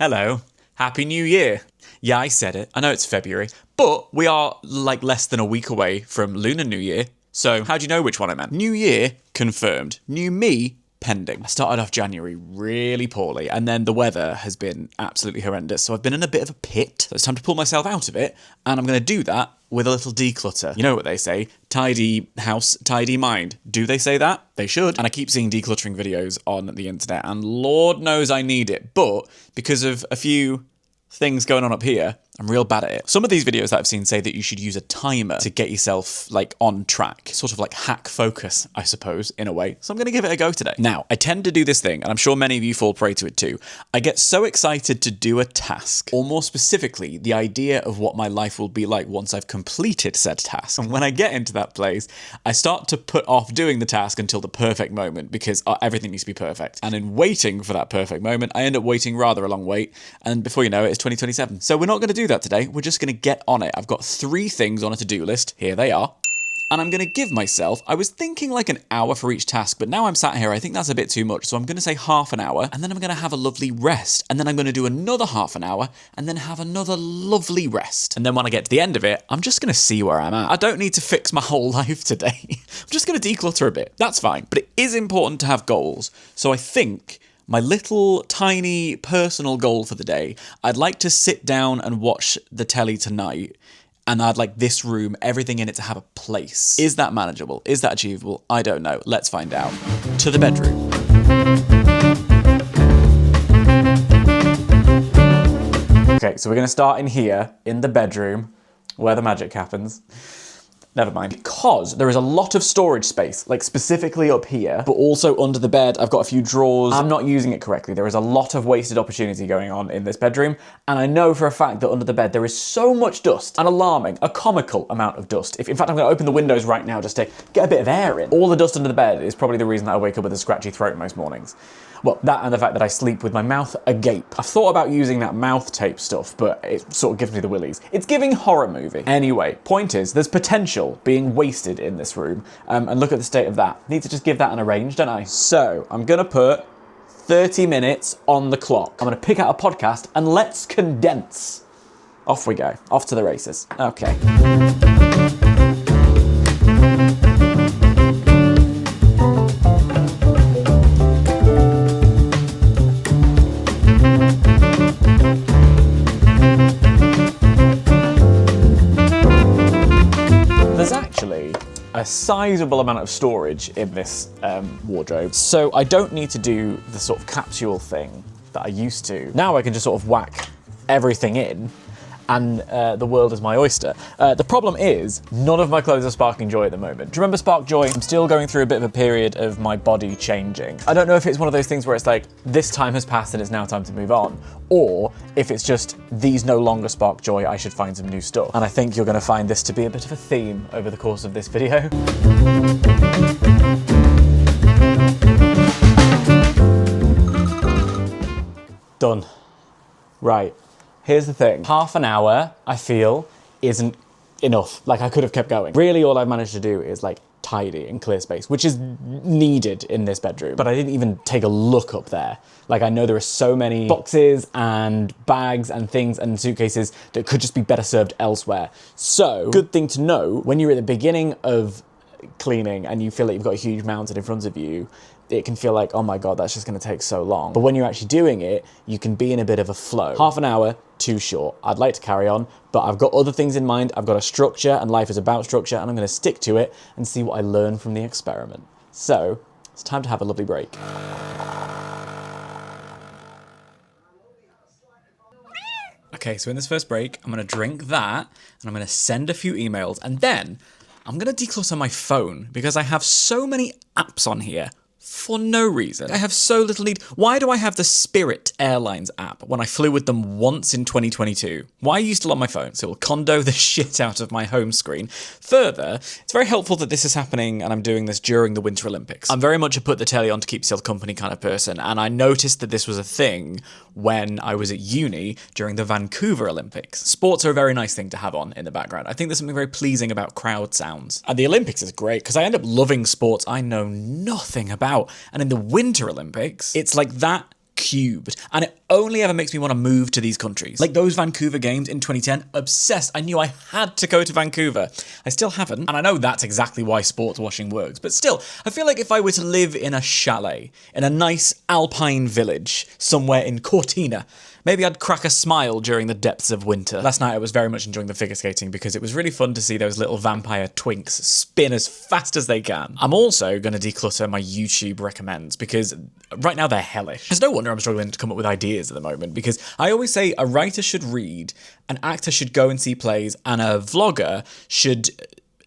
Hello. Happy New Year. Yeah, I said it. I know it's February, but we are like less than a week away from Lunar New Year. So how do you know which one I meant? New Year, confirmed. New me, pending. I started off January really poorly, and then the weather has been absolutely horrendous. So I've been in a bit of a pit. So it's time to pull myself out of it, and I'm going to do that with a little declutter. You know what they say, tidy house, tidy mind. Do they say that? They should. And I keep seeing decluttering videos on the internet, and Lord knows I need it. But because of a few things going on up here, I'm real bad at it. Some of these videos that I've seen say that you should use a timer to get yourself like on track, sort of like hack focus, I suppose, in a way. So I'm going to give it a go today. Now, I tend to do this thing, and I'm sure many of you fall prey to it too. I get so excited to do a task, or more specifically, the idea of what my life will be like once I've completed said task. And when I get into that place, I start to put off doing the task until the perfect moment, because everything needs to be perfect. And in waiting for that perfect moment, I end up waiting rather a long wait, and before you know it, it's 2027. So we're not going to do that today. We're just going to get on it. I've got 3 things on a to-do list. Here they are. And I'm going to give myself, I was thinking like an hour for each task, but now I'm sat here, I think that's a bit too much. So I'm going to say half an hour, and then I'm going to have a lovely rest. And then I'm going to do another half an hour, and then have another lovely rest. And then when I get to the end of it, I'm just going to see where I'm at. I don't need to fix my whole life today. I'm just going to declutter a bit. That's fine. But it is important to have goals. So I think my little tiny personal goal for the day, I'd like to sit down and watch the telly tonight, and I'd like this room, everything in it to have a place. Is that manageable? Is that achievable? I don't know. Let's find out. To the bedroom. Okay, so we're going to start in here, in the bedroom, where the magic happens. Never mind. Because there is a lot of storage space, like specifically up here, but also under the bed, I've got a few drawers. I'm not using it correctly. There is a lot of wasted opportunity going on in this bedroom. And I know for a fact that under the bed, there is so much dust, an alarming, a comical amount of dust. In fact, I'm going to open the windows right now just to get a bit of air in. All the dust under the bed is probably the reason that I wake up with a scratchy throat most mornings. Well, that and the fact that I sleep with my mouth agape. I've thought about using that mouth tape stuff, but it sort of gives me the willies. It's giving horror movie. Anyway, point is, there's potential being wasted in this room, and look at the state of that. Need to just give that an arrange, don't I? So, I'm gonna put 30 minutes on the clock. I'm gonna pick out a podcast, and let's condense. Off we go. Off to the races. Okay. A sizable amount of storage in this wardrobe, so I don't need to do the sort of capsule thing that I used to. Now I can just sort of whack everything in, and the world is my oyster. The problem is, none of my clothes are sparking joy at the moment. Do you remember Spark Joy? I'm still going through a bit of a period of my body changing. I don't know if it's one of those things where it's like, this time has passed and it's now time to move on, or if it's just, these no longer spark joy, I should find some new stuff. And I think you're gonna find this to be a bit of a theme over the course of this video. Done. Right. Here's the thing. Half an hour, I feel, isn't enough. Like, I could have kept going. Really, all I've managed to do is like tidy and clear space, which is needed in this bedroom. But I didn't even take a look up there. Like, I know there are so many boxes and bags and things and suitcases that could just be better served elsewhere. So, good thing to know, when you're at the beginning of cleaning and you feel like you've got a huge mountain in front of you, it can feel like, oh my God, that's just gonna take so long. But when you're actually doing it, you can be in a bit of a flow. Half an hour, too short. I'd like to carry on, but I've got other things in mind. I've got a structure, and life is about structure, and I'm gonna stick to it and see what I learn from the experiment. So, it's time to have a lovely break. Okay, so in this first break, I'm gonna drink that, and I'm gonna send a few emails, and then I'm gonna declutter my phone, because I have so many apps on here for no reason. I have so little need. Why do I have the Spirit Airlines app when I flew with them once in 2022? Why are you still on my phone? So it will condo the shit out of my home screen. Further, it's very helpful that this is happening and I'm doing this during the Winter Olympics. I'm very much a put the telly on to keep yourself company kind of person, and I noticed that this was a thing when I was at uni during the Vancouver Olympics. Sports are a very nice thing to have on in the background. I think there's something very pleasing about crowd sounds. And the Olympics is great because I end up loving sports I know nothing about. And in the Winter Olympics, it's like that cubed, and it only ever makes me want to move to these countries. Like those Vancouver games in 2010, obsessed. I knew I had to go to Vancouver. I still haven't, and I know that's exactly why sports washing works, but still, I feel like if I were to live in a chalet, in a nice alpine village, somewhere in Cortina, maybe I'd crack a smile during the depths of winter. Last night I was very much enjoying the figure skating because it was really fun to see those little vampire twinks spin as fast as they can. I'm also going to declutter my YouTube recommends because right now they're hellish. There's no wonder I'm struggling to come up with ideas at the moment because I always say a writer should read, an actor should go and see plays, and a vlogger should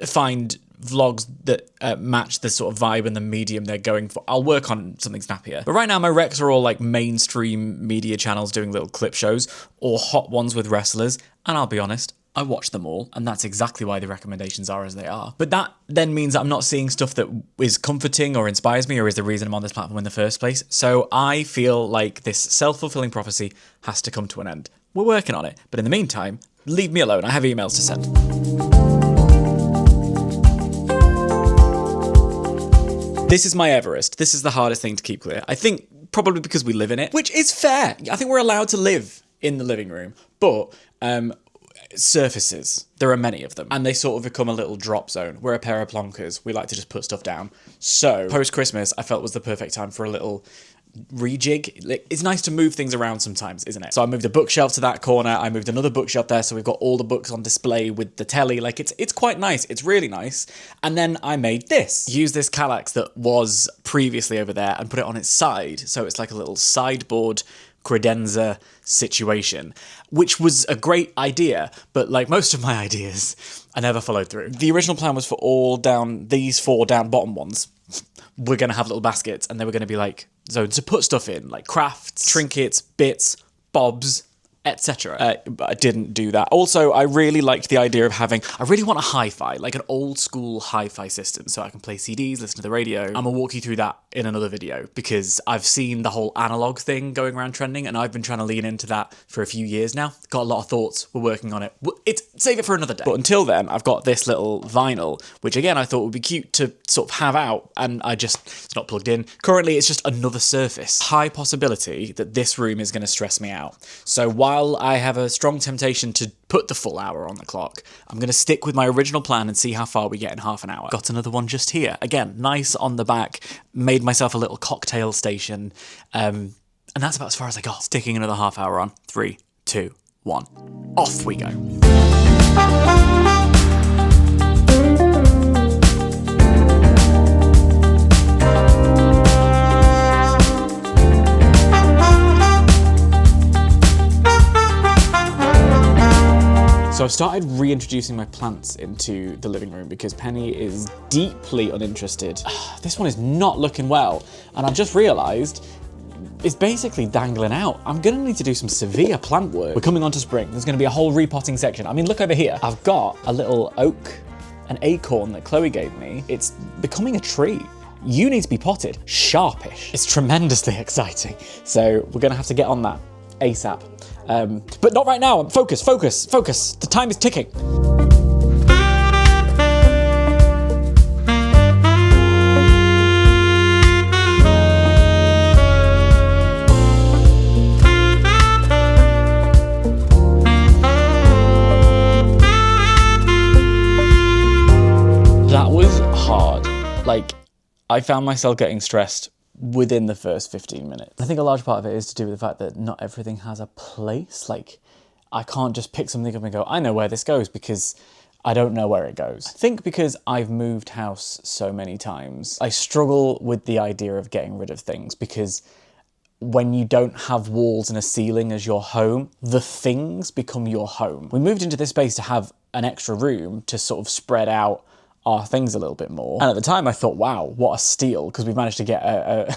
find vlogs that match the sort of vibe and the medium they're going for. I'll work on something snappier. But right now my recs are all like mainstream media channels doing little clip shows or hot ones with wrestlers, and I'll be honest, I watch them all, and that's exactly why the recommendations are as they are. But that then means that I'm not seeing stuff that is comforting or inspires me or is the reason I'm on this platform in the first place. So I feel like this self-fulfilling prophecy has to come to an end. We're working on it, but in the meantime, leave me alone. I have emails to send. This is my Everest. This is the hardest thing to keep clear. I think probably because we live in it, which is fair. I think we're allowed to live in the living room, but surfaces, there are many of them, and they sort of become a little drop zone. We're a pair of plonkers. We like to just put stuff down. So post-Christmas, I felt was the perfect time for a little rejig. It's nice to move things around sometimes, isn't it? So I moved a bookshelf to that corner. I moved another bookshelf there, so we've got all the books on display with the telly. Like it's quite nice. It's really nice. And then I made this. Use this Kallax that was previously over there and put it on its side, so it's like a little sideboard credenza situation, which was a great idea, but like most of my ideas, I never followed through. The original plan was for these four down bottom ones, we're going to have little baskets, and they were going to be like zones to put stuff in, like crafts, trinkets, bits, bobs, etc. But I didn't do that. Also, I really liked the idea of I really want a hi-fi, like an old school hi-fi system, so I can play CDs, listen to the radio. I'm gonna walk you through that in another video, because I've seen the whole analog thing going around trending, and I've been trying to lean into that for a few years now. Got a lot of thoughts, we're working on it. Save it for another day. But until then, I've got this little vinyl, which again, I thought would be cute to sort of have out, and it's not plugged in. Currently, it's just another surface. High possibility that this room is gonna stress me out. So while I have a strong temptation to put the full hour on the clock, I'm going to stick with my original plan and see how far we get in half an hour. Got another one just here. Again, nice on the back. Made myself a little cocktail station. And that's about as far as I got. Sticking another half hour on. 3, 2, 1. Off we go. So I've started reintroducing my plants into the living room because Penny is deeply uninterested. This one is not looking well, and I've just realised it's basically dangling out. I'm gonna need to do some severe plant work. We're coming on to spring. There's gonna be a whole repotting section. I mean, look over here. I've got a little an acorn that Chloe gave me. It's becoming a tree. You need to be potted, sharpish. It's tremendously exciting. So we're gonna have to get on that ASAP. But not right now. Focus. The time is ticking. That was hard. Like, I found myself getting stressed within the first 15 minutes. I think a large part of it is to do with the fact that not everything has a place. Like, I can't just pick something up and go, I know where this goes, because I don't know where it goes. I think because I've moved house so many times, I struggle with the idea of getting rid of things, because when you don't have walls and a ceiling as your home, the things become your home. We moved into this space to have an extra room to sort of spread out our things a little bit more. And at the time I thought, wow, what a steal, because we've managed to get a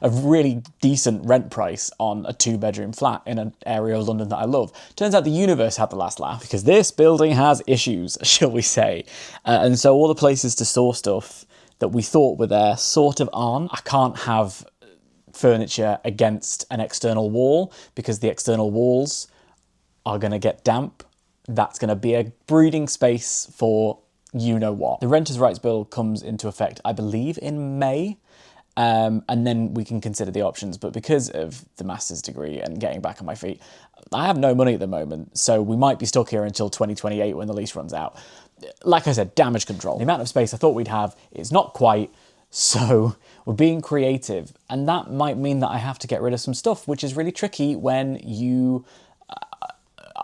really decent rent price on a 2-bedroom flat in an area of London that I love. Turns out the universe had the last laugh, because this building has issues, shall we say. And so all the places to store stuff that we thought were there sort of aren't. I can't have furniture against an external wall, because the external walls are gonna get damp. That's gonna be a breeding space for you know what. The Renters' Rights Bill comes into effect, I believe, in May, and then we can consider the options. But because of the master's degree and getting back on my feet, I have no money at the moment, so we might be stuck here until 2028 when the lease runs out. Like I said, damage control. The amount of space I thought we'd have is not quite, so we're being creative, and that might mean that I have to get rid of some stuff, which is really tricky when you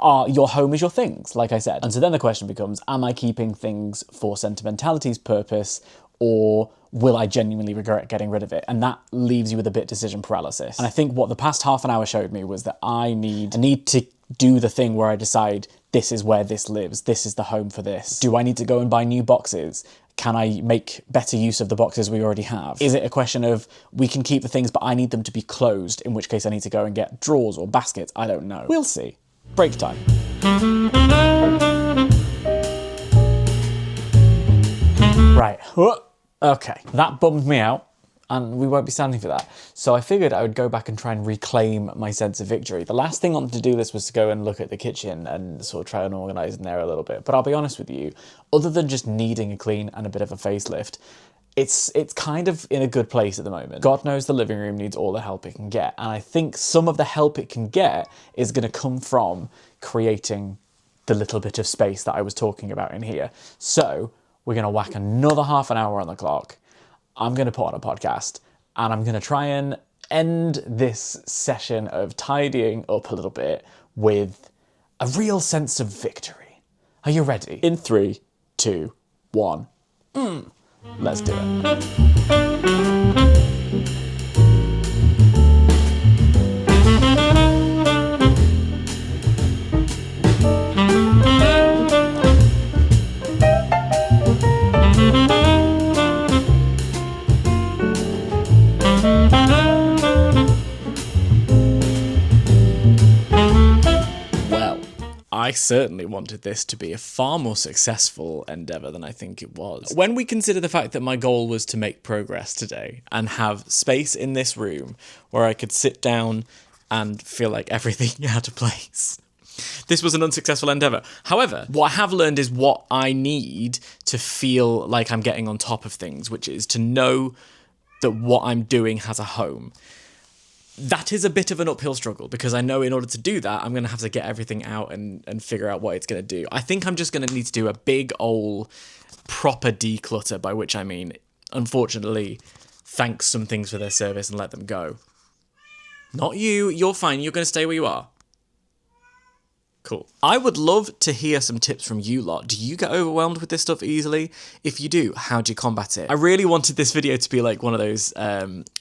your home is your things, like I said. And so then the question becomes, am I keeping things for sentimentality's purpose, or will I genuinely regret getting rid of it? And that leaves you with a bit of decision paralysis. And I think what the past half an hour showed me was that I need to do the thing where I decide, this is where this lives, this is the home for this. Do I need to go and buy new boxes? Can I make better use of the boxes we already have? Is it a question of, we can keep the things, but I need them to be closed, in which case I need to go and get drawers or baskets? I don't know. We'll see. Break time. Right. Okay. That bummed me out, and we won't be standing for that. So I figured I would go back and try and reclaim my sense of victory. The last thing on the to-do list was to go and look at the kitchen and sort of try and organise in there a little bit. But I'll be honest with you, other than just needing a clean and a bit of a facelift, it's kind of in a good place at the moment. God knows the living room needs all the help it can get. And I think some of the help it can get is going to come from creating the little bit of space that I was talking about in here. So we're going to whack another half an hour on the clock. I'm going to put on a podcast, and I'm going to try and end this session of tidying up a little bit with a real sense of victory. Are you ready? In 3, 2, 1. Let's do it. I certainly wanted this to be a far more successful endeavour than I think it was. When we consider the fact that my goal was to make progress today and have space in this room where I could sit down and feel like everything had a place, this was an unsuccessful endeavour. However, what I have learned is what I need to feel like I'm getting on top of things, which is to know that what I'm doing has a home. That is a bit of an uphill struggle, because I know in order to do that, I'm going to have to get everything out and figure out what it's going to do. I think I'm just going to need to do a big old proper declutter, by which I mean, unfortunately, thank some things for their service and let them go. Not you, you're fine, you're going to stay where you are. Cool. I would love to hear some tips from you lot. Do you get overwhelmed with this stuff easily? If you do, how do you combat it? I really wanted this video to be like one of those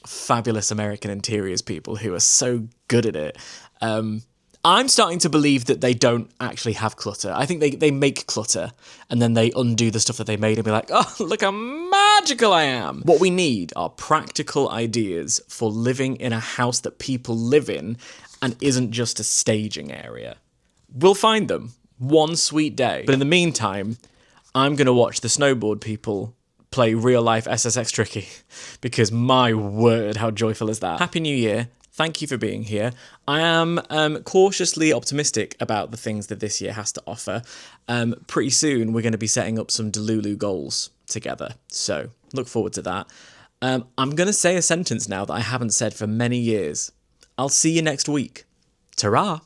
fabulous American interiors people who are so good at it. I'm starting to believe that they don't actually have clutter. I think they make clutter and then they undo the stuff that they made and be like, oh, look how magical I am. What we need are practical ideas for living in a house that people live in and isn't just a staging area. We'll find them one sweet day. But in the meantime, I'm going to watch the snowboard people play real-life SSX Tricky, because my word, how joyful is that? Happy New Year. Thank you for being here. I am cautiously optimistic about the things that this year has to offer. Pretty soon, we're going to be setting up some Delulu goals together. So look forward to that. I'm going to say a sentence now that I haven't said for many years. I'll see you next week. Ta-ra!